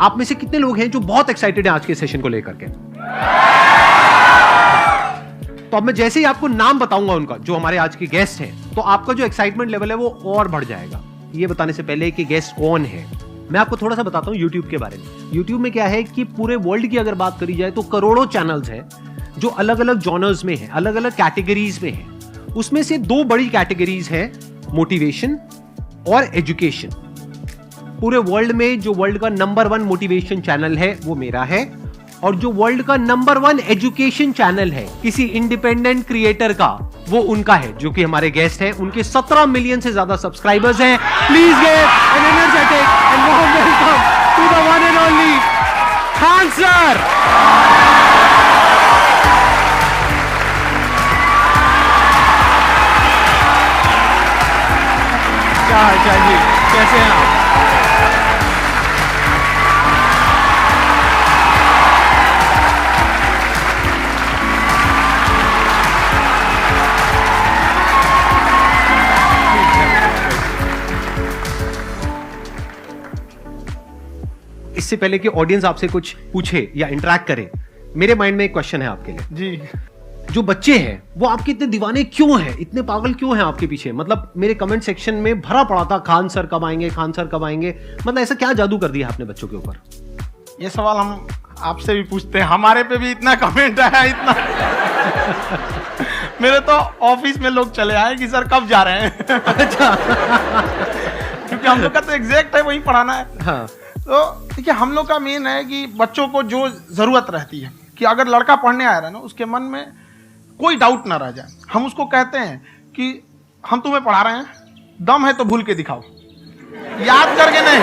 आप में से कितने लोग हैं जो बहुत एक्साइटेड हैं आज के सेशन को लेकर के? तो अब मैं जैसे ही आपको नाम बताऊंगा उनका, जो हमारे आज के गेस्ट हैं, तो आपका जो एक्साइटमेंट लेवल है वो और बढ़ जाएगा। ये बताने से पहले कि गेस्ट कौन है, मैं आपको थोड़ा सा बताता हूँ YouTube के बारे में। YouTube में क्या है कि पूरे वर्ल्ड की अगर बात करी जाए तो करोड़ों चैनल्स हैं जो अलग अलग जॉनर्स में हैं, अलग अलग कैटेगरीज में हैं। उसमें से दो बड़ी कैटेगरीज हैं, मोटिवेशन और एजुकेशन। पूरे वर्ल्ड में जो वर्ल्ड का नंबर 1 मोटिवेशन चैनल है वो मेरा है, और जो वर्ल्ड का नंबर 1 एजुकेशन चैनल है किसी इंडिपेंडेंट क्रिएटर का, वो उनका है, जो कि हमारे गेस्ट हैं। उनके 17 मिलियन से ज्यादा सब्सक्राइबर्स हैं। Please give an energetic and warm welcome to the one and only Khan sir. क्या हाल चाल जी, कैसे हैं आप? इससे पहले कि ऑडियंस आपसे कुछ पूछे या इंटरेक्ट करे, मेरे माइंड में एक क्वेश्चन है आपके लिए जी। जो बच्चे हैं वो आपके इतने दीवाने क्यों हैं, इतने पागल क्यों हैं आपके पीछे? मतलब मेरे कमेंट सेक्शन में भरा पड़ा था, खान सर कब आएंगे, खान सर कब आएंगे। मतलब ऐसा क्या जादू कर दिया आपने बच्चों के ऊपर? ये सवाल हम आपसे भी पूछते हैं, हमारे पे भी इतना कमेंट आया, इतना मेरे तो ऑफिस में लोग चले आए कि सर कब जा रहे हैं। अच्छा। क्योंकि हम लोग का तो एग्जैक्ट है वही पढ़ाना है। हाँ। तो देखिए, हम लोग का मेन है कि बच्चों को जो जरूरत रहती है कि अगर लड़का पढ़ने आया रहा ना, उसके मन में कोई डाउट ना रह जाए। हम उसको कहते हैं कि हम तुम्हें पढ़ा रहे हैं, दम है तो भूल के दिखाओ, याद करके नहीं।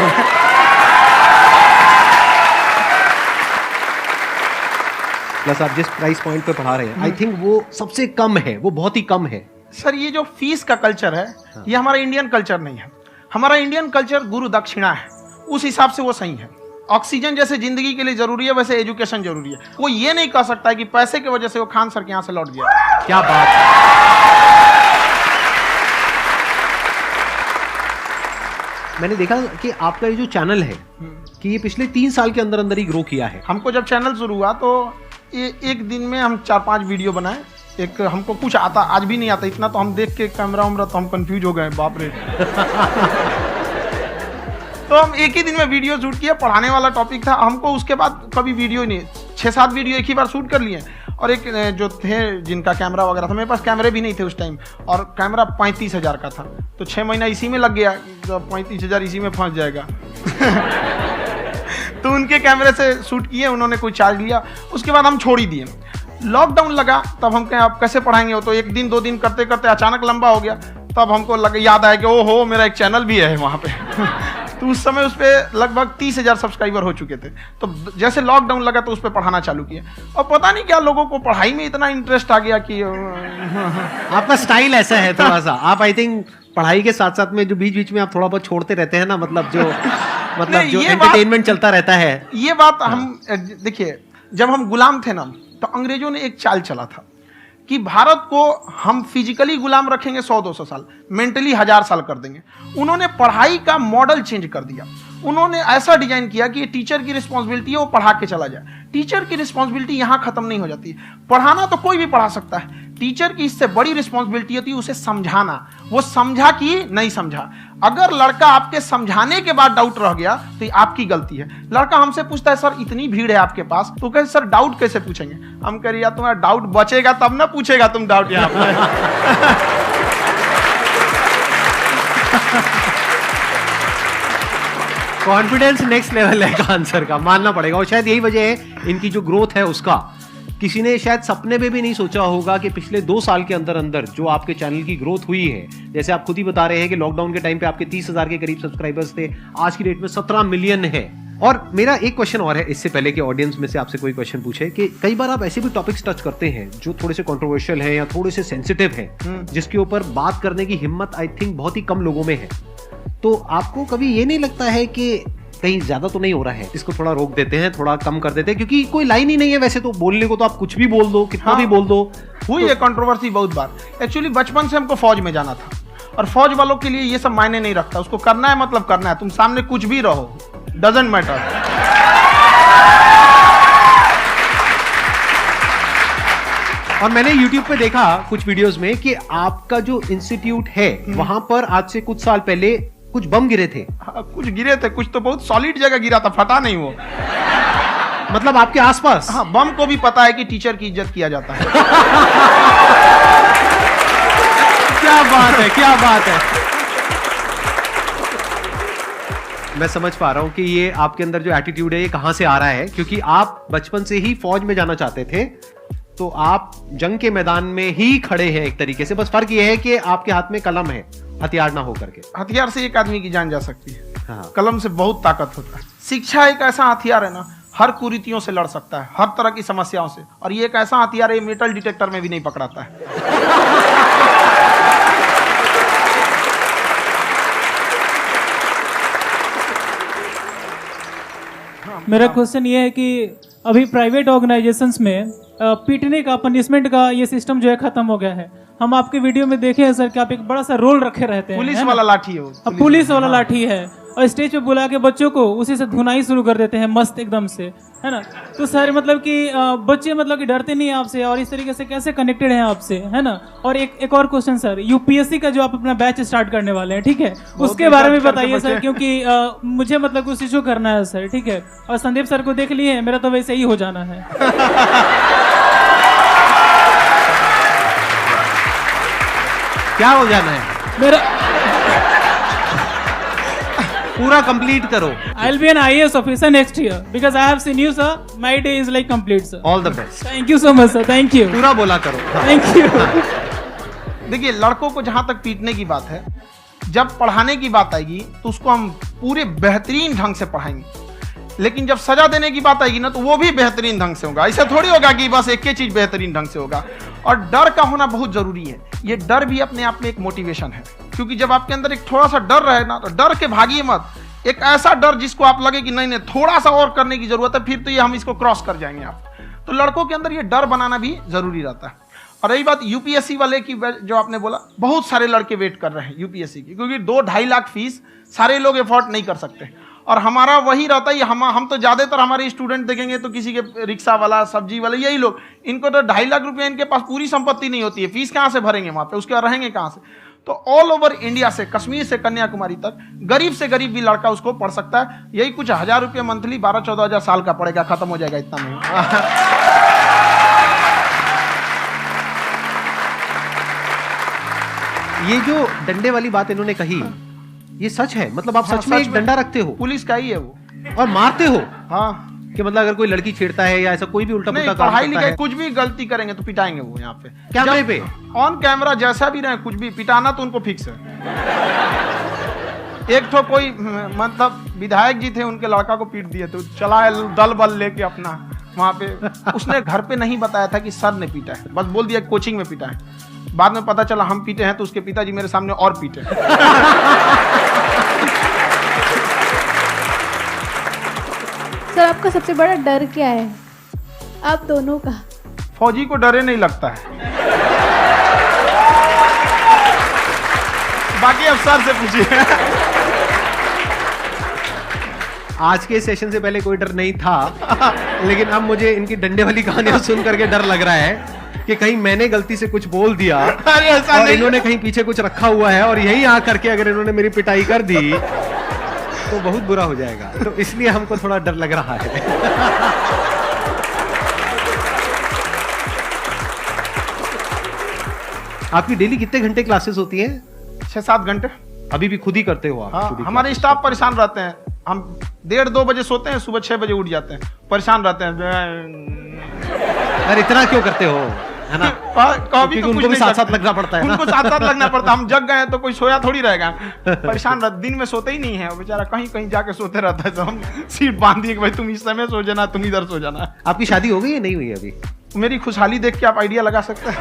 प्लस आप जिस प्राइस पॉइंट पे पढ़ा रहे हैं, आई थिंक वो सबसे कम है, वो बहुत ही कम है। सर ये जो फीस का कल्चर है, ये हमारा इंडियन कल्चर नहीं है। हमारा इंडियन कल्चर गुरु दक्षिणा है, उस हिसाब से वो सही है। ऑक्सीजन जैसे जिंदगी के लिए जरूरी है, वैसे एजुकेशन जरूरी है। वो ये नहीं कह सकता है कि पैसे की वजह से वो खान सर के यहाँ से लौट गया। क्या बात है। मैंने देखा कि आपका ये जो चैनल है कि ये पिछले 3 साल के अंदर अंदर ही ग्रो किया है। हमको जब चैनल शुरू हुआ तो एक दिन में हम 4-5 वीडियो बनाए। एक हमको कुछ आता, आज भी नहीं आता इतना, तो हम देख के कैमरा उमरा तो हम कंफ्यूज हो गए, बाप रे। तो हम एक ही दिन में वीडियो शूट किया, पढ़ाने वाला टॉपिक था हमको। उसके बाद कभी वीडियो नहीं, 6-7 वीडियो एक ही बार शूट कर लिए। और एक जो थे जिनका कैमरा वगैरह था, मेरे पास कैमरे भी नहीं थे उस टाइम, और कैमरा 35,000 का था। तो 6 महीना इसी में लग गया, तो 35,000 इसी में फंस जाएगा। तो उनके कैमरे से शूट किए, उन्होंने कोई चार्ज लिया। उसके बाद हम छोड़ ही दिए। लॉकडाउन लगा, तब हम कहें आप कैसे पढ़ाएंगे। वो तो 1 दिन 2 दिन करते करते अचानक लंबा हो गया। तब हमको याद आया कि ओहो, मेरा एक चैनल भी है वहाँ पे। तो उस समय उस पर लगभग 30,000 सब्सक्राइबर हो चुके थे। तो जैसे लॉकडाउन लगा तो उस पर पढ़ाना चालू किया, और पता नहीं क्या लोगों को पढ़ाई में इतना इंटरेस्ट आ गया कि आपका स्टाइल ऐसा है थोड़ा सा। आप आई थिंक पढ़ाई के साथ साथ में जो बीच बीच में आप थोड़ा बहुत छोड़ते रहते हैं ना, मतलब जो एंटरटेनमेंट चलता रहता है। ये बात हम देखिए, जब हम गुलाम थे ना, तो अंग्रेजों ने एक चाल चला था कि भारत को हम फिजिकली गुलाम रखेंगे 100-200 साल, मेंटली 1000 साल कर देंगे। उन्होंने पढ़ाई का मॉडल चेंज कर दिया। उन्होंने ऐसा डिजाइन किया कि ये टीचर की रिस्पॉन्सिबिलिटी है, वो पढ़ा के चला जाए। टीचर की रिस्पॉन्सिबिलिटी यहाँ खत्म नहीं हो जाती। पढ़ाना तो कोई भी पढ़ा सकता है, टीचर की इससे बड़ी रिस्पॉन्सिबिलिटी होती है उसे समझाना। वो समझा कि नहीं समझा। अगर लड़का आपके समझाने के बाद डाउट रह गया तो ये आपकी गलती है। लड़का हमसे पूछता है सर इतनी भीड़ है आपके पास, तो कहे सर डाउट कैसे पूछेंगे? हम कह रहे यार तुम्हारा डाउट बचेगा तब ना पूछेगा तुम डाउट यहाँ पे। कॉन्फिडेंस नेक्स्ट लेवल है खान सर का, मानना पड़ेगा। और शायद यही वजह है इनकी जो ग्रोथ है उसका। किसी ने शायद सपने में भी नहीं सोचा होगा कि पिछले 2 साल के अंदर अंदर जो आपके चैनल की ग्रोथ हुई है, जैसे आप खुद ही बता रहे हैं कि लॉकडाउन के टाइम पे आपके 30,000 के करीब सब्सक्राइबर्स थे, आज की डेट में 17 मिलियन है। और मेरा एक क्वेश्चन और है, इससे पहले कि ऑडियंस में से आपसे कोई क्वेश्चन पूछे, कि कई बार आप ऐसे भी टॉपिक्स टच करते हैं जो थोड़े से कंट्रोवर्शियल हैं या थोड़े से सेंसिटिव हैं, जिसके ऊपर बात करने की हिम्मत आई थिंक बहुत ही कम लोगों में है। तो आपको कभी ये नहीं लगता है कि कहीं ज्यादा तो नहीं हो रहा है, इसको थोड़ा रोक देते हैं, थोड़ा कम कर देते हैं? क्योंकि कोई लाइन ही नहीं है वैसे तो बोलने को, तो आप कुछ भी बोल दो, कितना भी बोल दो। हुई है कंट्रोवर्सी बहुत बार। एक्चुअली बचपन से हमको फौज में जाना था, और फौज वालों के लिए ये सब मायने नहीं रखता। उसको करना है मतलब करना है, तुम सामने कुछ भी रहो, डजंट मैटर। और मैंने YouTube पे देखा कुछ वीडियोस में कि आपका जो इंस्टीट्यूट है वहां पर आज से कुछ साल पहले कुछ बम गिरे थे। हाँ, कुछ गिरे थे, कुछ तो बहुत सॉलिड जगह गिरा था, फटा नहीं वो। मतलब आपके आसपास? हाँ, बम को भी पता है कि टीचर की इज्जत किया जाता है। क्या बात है, क्या बात है। मैं समझ पा रहा हूं कि ये आपके अंदर जो एटीट्यूड है ये कहां से आ रहा है, क्योंकि आप बचपन से ही फौज में जाना चाहते थे, तो आप जंग के मैदान में ही खड़े हैं एक तरीके से। बस फर्क ये है कि आपके हाथ में कलम है, हथियार ना हो करके। हथियार से एक आदमी की जान जा सकती है, हाँ। कलम से बहुत ताकत होता है। शिक्षा एक ऐसा हथियार है ना, हर कुरीतियों से लड़ सकता है, हर तरह की समस्याओं से। और ये एक ऐसा हथियार है, मेटल डिटेक्टर में भी नहीं पकड़ाता है। मेरा क्वेश्चन ये है कि अभी प्राइवेट ऑर्गेनाइजेशंस में पीटने का, पनिशमेंट का ये सिस्टम जो है खत्म हो गया है। हम आपके वीडियो में देखे हैं सर कि आप एक बड़ा सा रोल रखे रहते हैं, पुलिस वाला लाठी है वो, पुलिस वाला लाठी है, और स्टेज पे बुला के बच्चों को उसी से धुनाई शुरू कर देते हैं मस्त एकदम से, है ना। तो सर मतलब कि बच्चे मतलब कि डरते नहीं है आपसे, और इस तरीके से कैसे कनेक्टेड हैं आपसे, है ना। और एक और क्वेश्चन सर, यूपीएससी का जो आप अपना बैच स्टार्ट करने वाले हैं, ठीक है, उसके बारे में बताइए सर, क्योंकि मुझे मतलब कुछ इशू करना है सर, ठीक है। और संदीप सर को देख लिए, मेरा तो वैसे ही हो जाना है। क्या हो जाना है? मेरा पूरा कंप्लीट करो। I'll be an IAS officer next year because I have seen you, sir. My day is like complete, sir. All the best. Thank you so much, sir. Thank you. पूरा बोला करो। Thank you. देखिए, लड़कों को जहां तक पीटने की बात है, जब पढ़ाने की बात आएगी तो उसको हम पूरे बेहतरीन ढंग से पढ़ाएंगे। लेकिन जब सजा देने की बात आएगी ना, तो वो भी बेहतरीन ढंग से होगा। ऐसा थोड़ी होगा कि बस एक ही चीज बेहतरीन ढंग से होगा। और डर का होना बहुत जरूरी है। ये डर भी अपने आप में एक मोटिवेशन है, क्योंकि जब आपके अंदर एक थोड़ा सा डर रहे ना, तो डर के भागिए मत। एक ऐसा डर जिसको आप लगे कि नहीं नहीं थोड़ा सा और करने की जरूरत है, फिर तो ये हम इसको क्रॉस कर जाएंगे आप। तो लड़कों के अंदर ये डर बनाना भी जरूरी रहता है। और रही बात यूपीएससी वाले की, जो आपने बोला, बहुत सारे लड़के वेट कर रहे हैं यूपीएससी की, क्योंकि 2-2.5 लाख फीस सारे लोग एफोर्ड नहीं कर सकते। और हमारा वही रहता है, हम तो ज्यादातर हमारे स्टूडेंट देखेंगे तो किसी के रिक्शा वाला, सब्जी वाला, यही लोग, इनको तो 2.5 लाख रुपया, इनके पास पूरी संपत्ति नहीं होती है, फीस कहाँ से भरेंगे वहां पे, उसके बाद रहेंगे कहाँ से। तो ऑल ओवर इंडिया से, कश्मीर से कन्याकुमारी तक, गरीब से गरीब भी लड़का उसको पढ़ सकता है। यही कुछ 1000 रुपये मंथली, 12-14 हजार साल का पड़ेगा, खत्म हो जाएगा इतना में। ये जो डंडे वाली बात इन्होंने कही, ये सच है? मतलब आप सच में एक डंडा रखते हो? पुलिस का ही है वो। और मारते हो? हाँ, कि मतलब अगर कोई लड़की छेड़ता है या ऐसा कोई भी उल्टा पुल्टा काम पढ़ाई करता लिखाई है, कुछ भी गलती करेंगे तो पिटाएंगे वो यहाँ पे, कैमरे पे, ऑन कैमरा, जैसा भी रहे, कुछ भी पिटाना तो उनको फिक्स है। एक तो कोई मतलब विधायक जी थे, उनके लड़का को पीट दिए, तो चला दल बल लेके अपना वहां पे। उसने घर पे नहीं बताया था कि सर ने पीटा है, बस बोल दिया कोचिंग में पीटा है। बाद में पता चला हम पीटे हैं, तो उसके पिताजी मेरे सामने और पीटे। सर आपका सबसे बड़ा डर क्या है, आप दोनों का? फौजी को डरे नहीं लगता है। बाकी अफसर से पूछिए। आज के सेशन से पहले कोई डर नहीं था, लेकिन अब मुझे इनकी डंडे वाली कहानियां सुन करके डर लग रहा है कि कहीं मैंने गलती से कुछ बोल दिया अरे ऐसा और नहीं, इन्होंने कहीं पीछे कुछ रखा हुआ है, और यही आ करके अगर इन्होंने मेरी पिटाई कर दी तो बहुत बुरा हो जाएगा। तो इसलिए हमको थोड़ा डर लग रहा है। आपकी डेली कितने घंटे क्लासेस होती हैं? 6-7 घंटे। अभी भी खुद ही करते हो आप? हाँ, खुद ही हमारे classes स्टाफ परेशान रहते हैं। हम 1:30-2 बजे सोते हैं, सुबह 6 बजे उठ जाते हैं, परेशान रहते हैं। अरे इतना क्यों करते हो, है ना? कभी तो उनको भी साथ साथ लगना पड़ता है ना? उनको साथ साथ लगना पड़ता है। हम जग गए तो कोई सोया थोड़ी रहेगा, परेशान रहते, दिन में सोते ही नहीं है बेचारा, कहीं कहीं जाके सोते रहता है। तो हम सीट बांध दिए कि भाई तुम इस समय सो जाना, तुम इधर सो जाना। आपकी शादी हो गई है? नहीं हुई है अभी? मेरी खुशहाली देख के आप आइडिया लगा सकते हैं।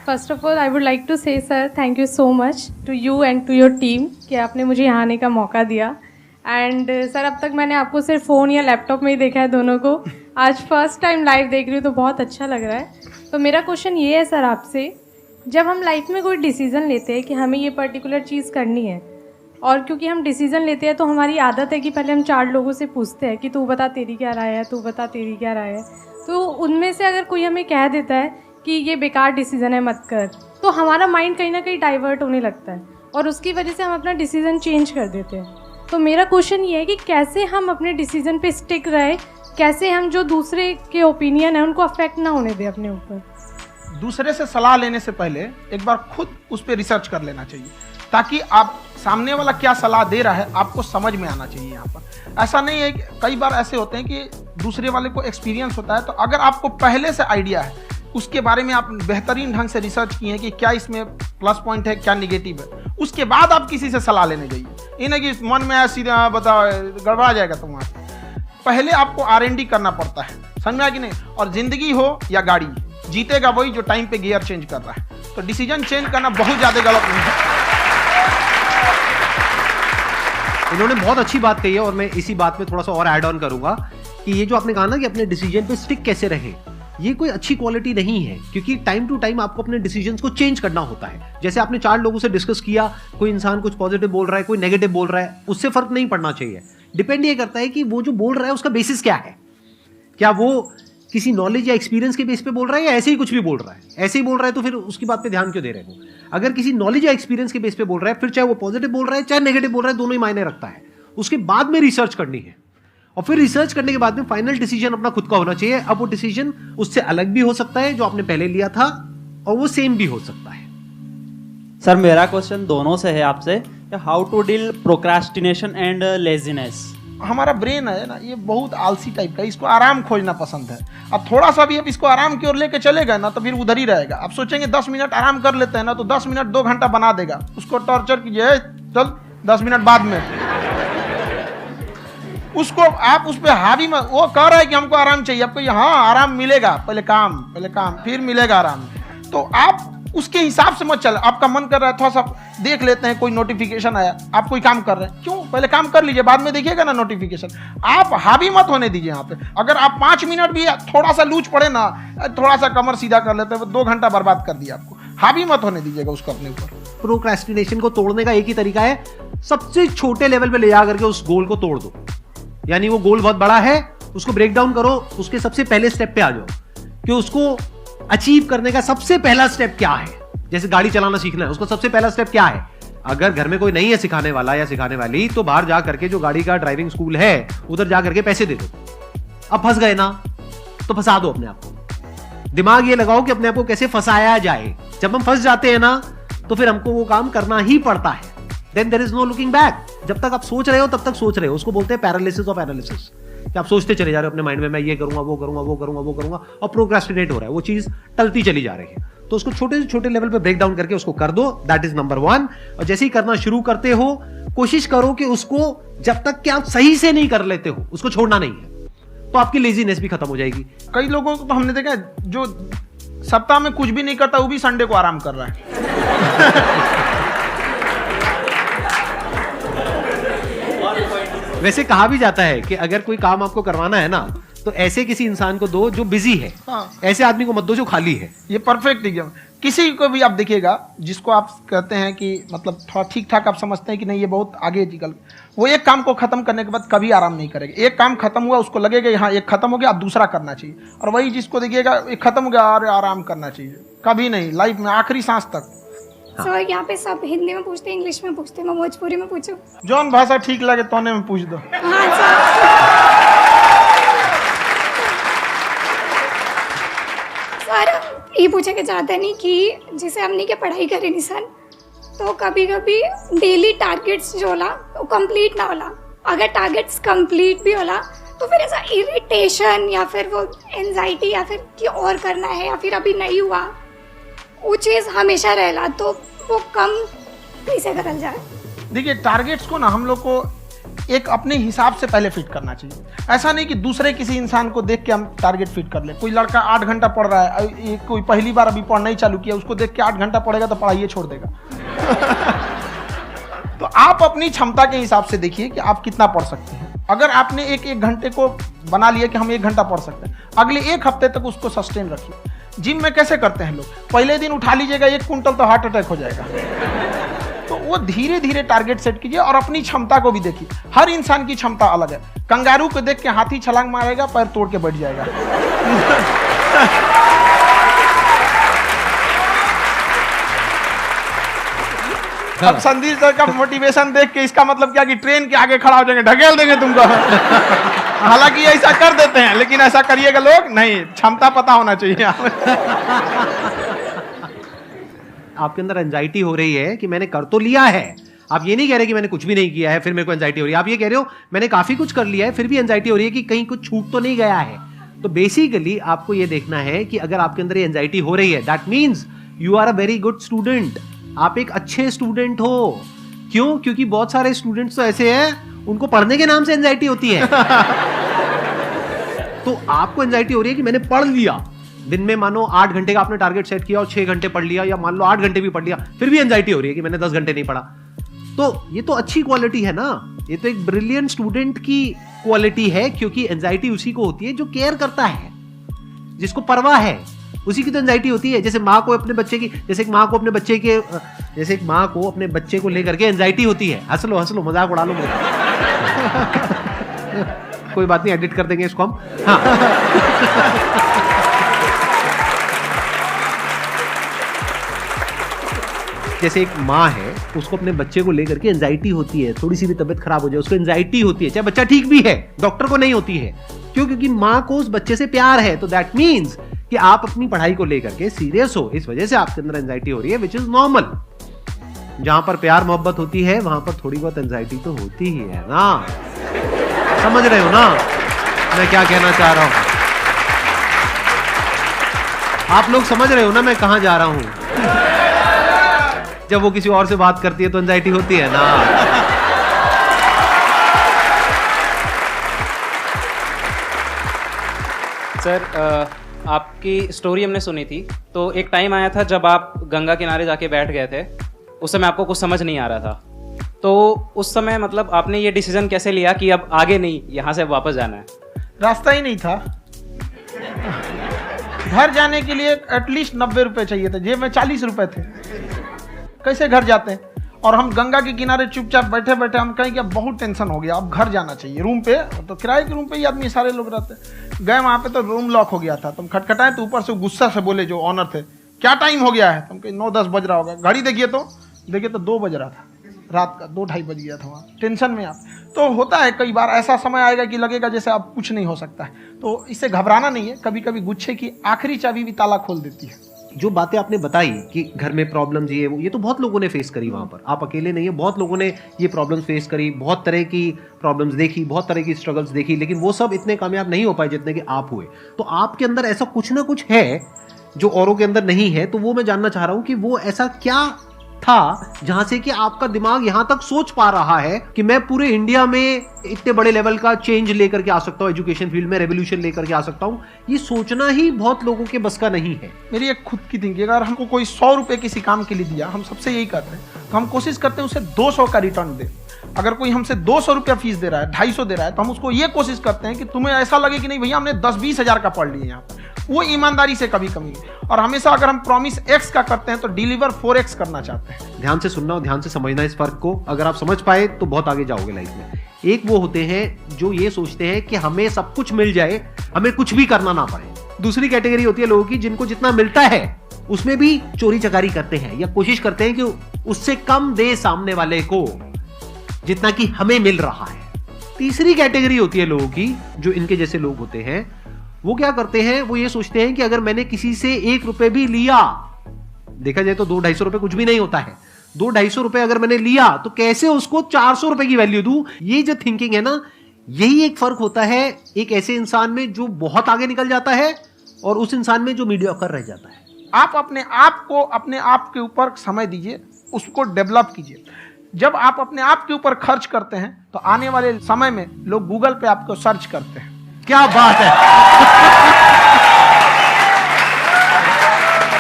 First of all I would like to say sir thank you so much to you and to your team कि आपने मुझे यहाँ आने का मौका दिया। एंड सर अब तक मैंने आपको सिर्फ फ़ोन या लैपटॉप में ही देखा है दोनों को, आज फर्स्ट टाइम लाइव देख रही हूँ तो बहुत अच्छा लग रहा है। तो मेरा क्वेश्चन ये है सर आपसे, जब हम लाइफ में कोई डिसीज़न लेते हैं कि हमें ये पर्टिकुलर चीज़ करनी है, और क्योंकि हम डिसीज़न लेते हैं तो हमारी आदत है कि पहले हम 4 लोगों से पूछते हैं कि तू बता तेरी क्या राय है, तू बता तेरी क्या राय है। तो उनमें से अगर कोई हमें कह देता है कि ये बेकार डिसीज़न है मत कर, तो हमारा माइंड कहीं ना कहीं डाइवर्ट होने लगता है और उसकी वजह से हम अपना डिसीज़न चेंज कर देते हैं। तो मेरा क्वेश्चन ये है कि कैसे हम अपने डिसीज़न पे स्टिक रहे, कैसे हम जो दूसरे के ओपिनियन है उनको अफेक्ट ना होने दें अपने ऊपर। दूसरे से सलाह लेने से पहले एक बार खुद उस पर रिसर्च कर लेना चाहिए, ताकि आप सामने वाला क्या सलाह दे रहा है आपको समझ में आना चाहिए। यहाँ पर ऐसा नहीं है कि कई बार ऐसे होते हैं कि दूसरे वाले को एक्सपीरियंस होता है, तो अगर आपको पहले से आइडिया है, उसके बारे में आप बेहतरीन ढंग से रिसर्च किए हैं कि क्या इसमें प्लस पॉइंट है, क्या निगेटिव है, उसके बाद आप किसी से सलाह लेने जाइए। ये नहीं कि मन में आया सीधे बताओ गड़बड़ा जाएगा तुम्हारा। पहले आपको R&D करना पड़ता है, समझ में आया कि नहीं। और जिंदगी हो या गाड़ी, जीतेगा वही जो टाइम पे गियर चेंज कर रहा है। तो डिसीजन चेंज करना बहुत ज्यादा गलत नहीं है। इन्होंने बहुत अच्छी बात कही है और मैं इसी बात में थोड़ा सा और ऐड ऑन करूंगा कि ये जो आपने कहा ना कि अपने डिसीजन पे स्टिक कैसे रहे, ये कोई अच्छी क्वालिटी नहीं है, क्योंकि टाइम टू टाइम आपको अपने डिसीजंस को चेंज करना होता है। जैसे आपने 4 लोगों से डिस्कस किया, कोई इंसान कुछ पॉजिटिव बोल रहा है, कोई नेगेटिव बोल रहा है, उससे फर्क नहीं पड़ना चाहिए। डिपेंड ये करता है कि वो जो बोल रहा है उसका बेसिस क्या है। क्या वो किसी नॉलेज या एक्सपीरियंस के बेस पे बोल रहा है या ऐसे ही कुछ भी बोल रहा है? ऐसे ही बोल रहा है तो फिर उसकी बात पे ध्यान क्यों दे रहे हो? अगर किसी नॉलेज या एक्सपीरियंस के बेस पे बोल रहा है, फिर चाहे वो पॉजिटिव बोल रहा है चाहे नेगेटिव बोल रहा है, दोनों ही मायने रखता है। उसके बाद में रिसर्च करनी है और फिर रिसर्च करने के बाद में फाइनल डिसीजन अपना खुद का होना चाहिए। अब वो डिसीजन उससे अलग भी हो सकता है जो आपने पहले लिया था, और वो सेम भी हो सकता है। सर मेरा क्वेश्चन दोनों से है आपसे, how to deal procrastination and laziness. हमारा ब्रेन है ना, ये बहुत आलसी टाइप का, इसको आराम खोजना पसंद है। अब थोड़ा सा भी अब इसको आराम की ओर लेके चले गए ना तो फिर उधर ही रहेगा। आप सोचेंगे 10 मिनट आराम कर लेते हैं ना, तो 10 मिनट 2 घंटा बना देगा। उसको टॉर्चर कीजिए, चल 10 मिनट बाद में। उसको आप उस पर हावी मत, वो कह रहा है कि हमको आराम चाहिए, आपको हाँ आराम मिलेगा, पहले काम फिर मिलेगा आराम। तो आप उसके हिसाब से मत चल। आपका मन कर रहा है थोड़ा सा देख लेते हैं, कोई नोटिफिकेशन आया, आप कोई काम कर रहे हैं, क्यों पहले काम कर लीजिए, बाद में देखिएगा ना नोटिफिकेशन। आप हावी मत होने दीजिए यहाँ पे। अगर आप 5 मिनट भी थोड़ा सा लूज पड़े ना, थोड़ा सा कमर सीधा कर लेते हैं, 2 घंटा बर्बाद कर दिया आपको। हावी मत होने दीजिएगा उसको अपने ऊपर। प्रोक्रेस्टिनेशन को तोड़ने का एक ही तरीका है, सबसे छोटे लेवल पे ले जा करके उस गोल को तोड़ दो। यानी वो गोल बहुत बड़ा है, उसको ब्रेक डाउन करो, उसके सबसे पहले स्टेप पे आ जाओ कि उसको अचीव करने का सबसे पहला स्टेप क्या है। जैसे गाड़ी चलाना सीखना है, उसका सबसे पहला स्टेप क्या है। अगर घर में कोई नहीं है सिखाने वाला या सिखाने वाली, तो बाहर जा करके जो गाड़ी का ड्राइविंग स्कूल है उधर जा करके पैसे दे दो। अब फंस गए ना तो फंसा दो अपने आप को। दिमाग ये लगाओ कि अपने आप को कैसे फंसाया जाए। जब हम फंस जाते हैं ना तो फिर हमको वो काम करना ही पड़ता है। Then there is no looking back. जब तक आप सोच रहे हो तब तक सोच रहे हो, उसको बोलते हैं पैरालिसिस ऑफ एनालिसिस, कि आप सोचते चले जा रहे हो अपने माइंड में, मैं ये करूंगा वो करूंगा वो करूंगा वो करूंगा, और प्रोक्रेस्टिनेट हो रहा है, वो चीज टलती चली जा रही है। तो उसको छोटे से छोटे लेवल पे ब्रेक डाउन करके उसको कर दो, दैट इज नंबर 1। और जैसे ही करना शुरू करते हो, कोशिश करो कि उसको जब तक कि आप सही से नहीं कर लेते हो उसको छोड़ना नहीं है, तो आपकी लेजीनेस भी खत्म हो जाएगी। कई लोगों को तो हमने देखा जो सप्ताह में कुछ भी नहीं करता, वो भी संडे को आराम कर रहा है। वैसे कहा भी जाता है कि अगर कोई काम आपको करवाना है ना तो ऐसे किसी इंसान को दो जो बिजी है। हाँ। ऐसे आदमी को मत दो जो खाली है। ये परफेक्ट एग्जाम। किसी को भी आप देखिएगा जिसको आप कहते हैं कि मतलब थोड़ा ठीक ठाक आप समझते हैं कि नहीं ये बहुत आगे निकल, वो एक काम को खत्म करने के बाद कभी आराम नहीं करेगा। एक काम खत्म हुआ उसको लगेगा हाँ एक खत्म हो गया, अब दूसरा करना चाहिए। और वही जिसको देखिएगा एक खत्म हो गया और आराम करना चाहिए, कभी नहीं, लाइफ में आखिरी सांस तक। सर यहाँ पे सब हिंदी में पूछते हैं, इंग्लिश में पूछते हैं, मैं भोजपुरी में पूछूं? जौन भाषा ठीक लगे तोने में पूछ दो। हाँ सर। सर ये पूछे के चाहते नहीं कि जैसे हमने के पढ़ाई करे नहीं सर, तो कभी कभी डेली टारगेट्स जो होला वो कंप्लीट ना होला। अगर टारगेट्स कंप्लीट भी होला तो फिर ऐसा इरिटेशन या फिर वो एंजाइटी या फिर कि और करना है या फिर अभी नहीं हुआ, वो चीज़ हमेशा रहेला। तो वो कम कैसे करल जाए? देखिए टारगेट्स को ना हम लोग को एक अपने हिसाब से पहले फिट करना चाहिए। ऐसा नहीं कि दूसरे किसी इंसान को देख के हम टारगेट फिट कर ले। कोई लड़का 8 घंटा पढ़ रहा है, कोई पहली बार अभी पढ़ना ही चालू किया, उसको देख के 8 घंटा पढ़ेगा तो पढ़ाइए छोड़ देगा। तो आप अपनी क्षमता के हिसाब से देखिए कि आप कितना पढ़ सकते हैं। अगर आपने एक घंटे को बना लिया कि हम 1 घंटा पढ़ सकते हैं, अगले 1 हफ्ते तक उसको सस्टेन रखिए। जिम में कैसे करते हैं लोग, पहले दिन उठा लीजिएगा 1 कुंटल तो हार्ट अटैक हो जाएगा। तो वो धीरे धीरे टारगेट सेट कीजिए और अपनी क्षमता को भी देखिए। हर इंसान की क्षमता अलग है। कंगारू को देख के हाथी छलांग मारेगा, पैर तोड़ के बैठ जाएगा। अब संदीप सर का मोटिवेशन देख के इसका मतलब क्या कि ट्रेन के आगे खड़ा हो जाएंगे, ढकेल देंगे तुमको। हालांकि ऐसा कर देते हैं, लेकिन ऐसा करिएगा लोग नहीं, क्षमता पता होना चाहिए। आपके अंदर एंजाइटी हो रही है कि मैंने कर तो लिया है। आप ये नहीं कह रहे कि मैंने कुछ भी नहीं किया है फिर मेरे को एंजाइटी हो रही है। आप ये कह रहे हो मैंने काफी कुछ कर लिया है फिर भी एंजाइटी हो रही है कि कहीं कुछ छूट तो नहीं गया है। तो बेसिकली आपको ये देखना है कि अगर आपके अंदर ये एंजाइटी हो रही है, that means you are a very good student. आप एक अच्छे स्टूडेंट हो। क्यों? क्योंकि बहुत सारे स्टूडेंट्स तो ऐसे हैं उनको पढ़ने के नाम से एंजाइटी होती है। तो आपको एंजाइटी हो रही है कि मैंने पढ़ लिया। दिन में मानो 8 घंटे का आपने टारगेट सेट किया और 6 घंटे पढ़ लिया, या मान लो 8 घंटे भी पढ़ लिया, फिर भी एंजाइटी हो रही है कि मैंने 10 घंटे नहीं पढ़ा। तो ये तो अच्छी क्वालिटी है ना, ये तो एक ब्रिलियंट स्टूडेंट की क्वालिटी है। क्योंकि एंजाइटी उसी को होती है जो केयर करता है, जिसको परवाह है, उसी की तो एंजाइटी होती है। जैसे माँ को अपने बच्चे की, जैसे एक माँ को अपने बच्चे को लेकर के एंजाइटी होती है। हंस लो मजाक उड़ा लो मेरा। कोई बात नहीं, एडिट कर देंगे इसको हम। हाँ। जैसे एक माँ है, उसको अपने बच्चे को लेकर के एंजाइटी होती है, थोड़ी सी भी तबीयत खराब हो जाए उसको एंजाइटी होती है, चाहे बच्चा ठीक भी है, डॉक्टर को नहीं होती है। क्यों? क्योंकि माँ को उस बच्चे से प्यार है। तो दैट मीन्स कि आप अपनी पढ़ाई को लेकर के सीरियस हो, इस वजह से आपके अंदर एंजाइटी हो रही है, विच इज नॉर्मल। जहां पर प्यार मोहब्बत होती है वहां पर थोड़ी बहुत एंजाइटी तो होती ही है ना। समझ रहे हो ना मैं क्या कहना चाह रहा हूं? आप लोग समझ रहे हो ना मैं कहां जा रहा हूं? जब वो किसी और से बात करती है तो एंजाइटी होती है ना। सर आपकी स्टोरी हमने सुनी थी, तो एक टाइम आया था जब आप गंगा किनारे जाके बैठ गए थे। उस समय आपको कुछ समझ नहीं आ रहा था, तो उस समय मतलब आपने ये डिसीजन कैसे लिया कि अब आगे नहीं, यहाँ से वापस जाना है? रास्ता ही नहीं था। घर जाने के लिए एटलीस्ट 90 रुपए चाहिए थे, जेब में 40 रुपए थे। कैसे घर जाते हैं? और हम गंगा के किनारे चुपचाप बैठे बैठे हम कहें कि अब बहुत टेंशन हो गया, अब घर जाना चाहिए। रूम पे तो किराए के रूम पे ही आदमी सारे लोग रहते। गए वहाँ पे तो रूम लॉक हो गया था। तुम खटखटाए तो ऊपर से गुस्सा से बोले जो ऑनर थे, क्या टाइम हो गया है? तुम कहीं 9-10 बज रहा होगा। घड़ी देखिए तो 2 बज रहा था रात का, 2-2:30 बज गया था वहाँ। टेंशन में आप तो होता है, कई बार ऐसा समय आएगा कि लगेगा जैसे आप कुछ नहीं हो सकता है। तो इससे घबराना नहीं है। कभी कभी गुच्छे की आखिरी चाबी भी ताला खोल देती है। जो बातें आपने बताई कि घर में प्रॉब्लम्स ये तो बहुत लोगों ने फेस करी वहां पर। आप अकेले नहीं है, बहुत लोगों ने ये प्रॉब्लम्स फेस करी, बहुत तरह की प्रॉब्लम्स देखी, बहुत तरह की स्ट्रगल्स देखी, लेकिन वो सब इतने कामयाब नहीं हो पाए जितने कि आप हुए। तो आपके अंदर ऐसा कुछ ना कुछ है जो औरों के अंदर नहीं है। तो वो मैं जानना चाह रहा हूं कि वो ऐसा क्या था जहां से कि आपका दिमाग यहां तक सोच पा रहा है कि मैं पूरे इंडिया में इतने बड़े लेवल का चेंज लेकर के आ सकता हूं, एजुकेशन फील्ड में रेवोल्यूशन लेकर के आ सकता हूं। ये सोचना ही बहुत लोगों के बस का नहीं है। मेरी एक खुद की थिंकिंग, अगर हमको कोई 100 रुपए किसी काम के लिए दिया, हम सबसे यही करते हैं, तो हम कोशिश करते हैं उसे 200 का रिटर्न दे। अगर कोई हमसे 200 रुपया फीस दे रहा है, 250 दे रहा है, तो हम उसको ये कोशिश करते हैं कि तुम्हें ऐसा लगे कि नहीं भैया हमने 10-20 हजार का पढ़ लिया यहाँ पर। वो ईमानदारी से कभी कमी नहीं। और हमेशा अगर हम प्रॉमिस X का करते हैं तो डिलीवर 4X करना चाहते हैं। ध्यान से सुनना और ध्यान से समझना इस फर्क को। अगर आप समझ पाए तो बहुत आगे जाओगे लाइफ में। एक वो होते हैं जो ये सोचते हैं कि हमें सब कुछ मिल जाए, हमें कुछ भी करना ना पड़े। दूसरी कैटेगरी होती है लोगों की जिनको जितना मिलता है उसमें भी चोरी चकारी करते हैं या कोशिश करते हैं कि उससे कम दे सामने वाले को जितना कि हमें मिल रहा है। तीसरी कैटेगरी होती है लोगों की जो इनके जैसे लोग होते हैं। वो क्या करते हैं? वो ये सोचते हैं कि अगर मैंने किसी से 1 रुपए भी लिया, देखा जाए तो 200-250 रुपए कुछ भी नहीं होता है। 200-250 रुपए अगर मैंने लिया तो कैसे उसको 400 रुपए की वैल्यू दूं। ये जो थिंकिंग है ना, यही एक फर्क होता है एक ऐसे इंसान में जो बहुत आगे निकल जाता है और उस इंसान में जो मीडियोकर रह जाता है। आप अपने आप को अपने आप के ऊपर समय दीजिए, उसको डेवलप कीजिए। जब आप अपने आप के ऊपर खर्च करते हैं तो आने वाले समय में लोग गूगल पे आपको सर्च करते हैं। क्या बात है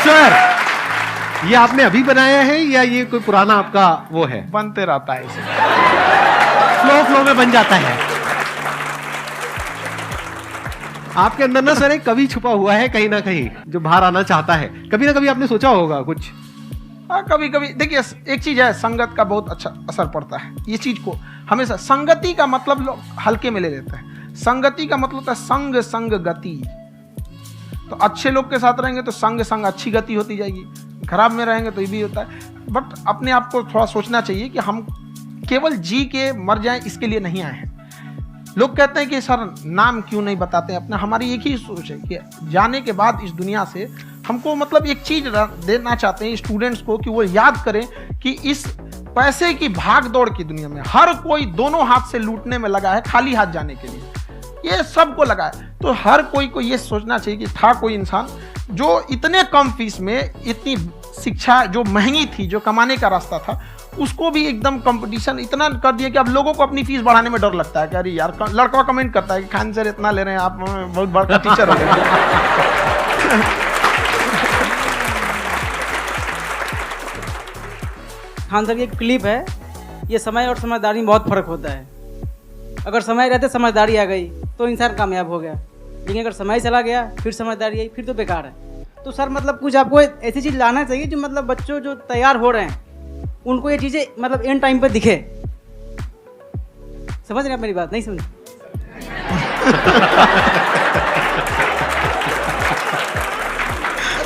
सर, ये आपने अभी बनाया है या ये कोई पुराना आपका वो है? बनते रहता है, इसे फ्लो में बन जाता है। आपके अंदर ना सर एक कवि छुपा हुआ है कहीं ना कहीं जो बाहर आना चाहता है। कभी ना कभी आपने सोचा होगा कुछ कभी कभी देखिए, एक चीज है, संगत का बहुत अच्छा असर पड़ता है। ये चीज को हमेशा, संगति का मतलब लोग हल्के में ले लेते हैं। संगति का मतलब होता है संग संग गति। तो अच्छे लोग के साथ रहेंगे तो संग संग अच्छी गति होती जाएगी, खराब में रहेंगे तो ये भी होता है। बट अपने आप को थोड़ा सोचना चाहिए कि हम केवल जी के मर जाएं इसके लिए नहीं आए हैं। लोग कहते हैं कि सर नाम क्यों नहीं बताते अपना, हमारी एक ही सोच है कि जाने के बाद इस दुनिया से हमको मतलब एक चीज देना चाहते हैं स्टूडेंट्स को, कि वो याद करें कि इस पैसे की भाग दौड़ की दुनिया में हर कोई दोनों हाथ से लूटने में लगा है खाली हाथ जाने के लिए, ये सबको लगा है। तो हर कोई को ये सोचना चाहिए कि था कोई इंसान जो इतने कम फीस में इतनी शिक्षा जो महंगी थी, जो कमाने का रास्ता था, उसको भी एकदम कंपटीशन इतना कर दिया कि अब लोगों को अपनी फीस बढ़ाने में डर लगता है कि अरे यार, लड़का कमेंट करता है कि खान सर इतना ले रहे हैं, आप बहुत बड़ा टीचर हो गए। खान सर की एक क्लिप है, ये समय और समझदारी में बहुत फर्क होता है। अगर समय रहते समझदारी आ गई तो इंसान कामयाब हो गया, लेकिन अगर समय चला गया फिर समझदारी आई फिर तो बेकार है। तो सर मतलब कुछ आपको ऐसी चीज़ लाना चाहिए जो मतलब बच्चों जो तैयार हो रहे हैं उनको ये चीज़ें मतलब एंड टाइम पे दिखे। समझ रहे हैं आप मेरी बात? नहीं समझ?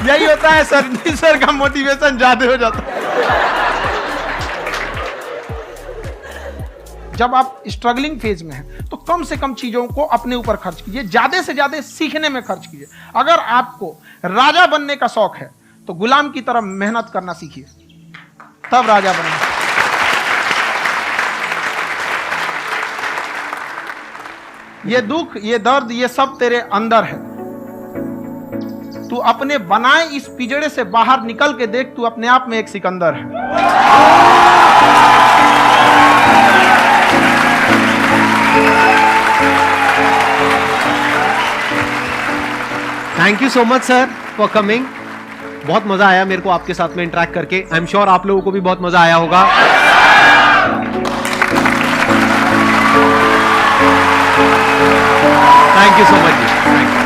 यही होता है सर का मोटिवेशन ज्यादा हो जाता है। जब आप स्ट्रगलिंग फेज में हैं तो कम से कम चीजों को अपने ऊपर खर्च कीजिए, ज्यादा से ज्यादा सीखने में खर्च कीजिए। अगर आपको राजा बनने का शौक है तो गुलाम की तरह मेहनत करना सीखिए, तब राजा बनेंगे। ये दुख, ये दर्द, ये सब तेरे अंदर है। तू अपने बनाए इस पिंजड़े से बाहर निकल के देख, तू अपने आप में एक सिकंदर है। Thank you so much sir for coming. बहुत मजा आया मेरे को आपके साथ में इंटरेक्ट करके। आई एम श्योर आप लोगों को भी बहुत मजा आया होगा। Thank you so much ji, thank you.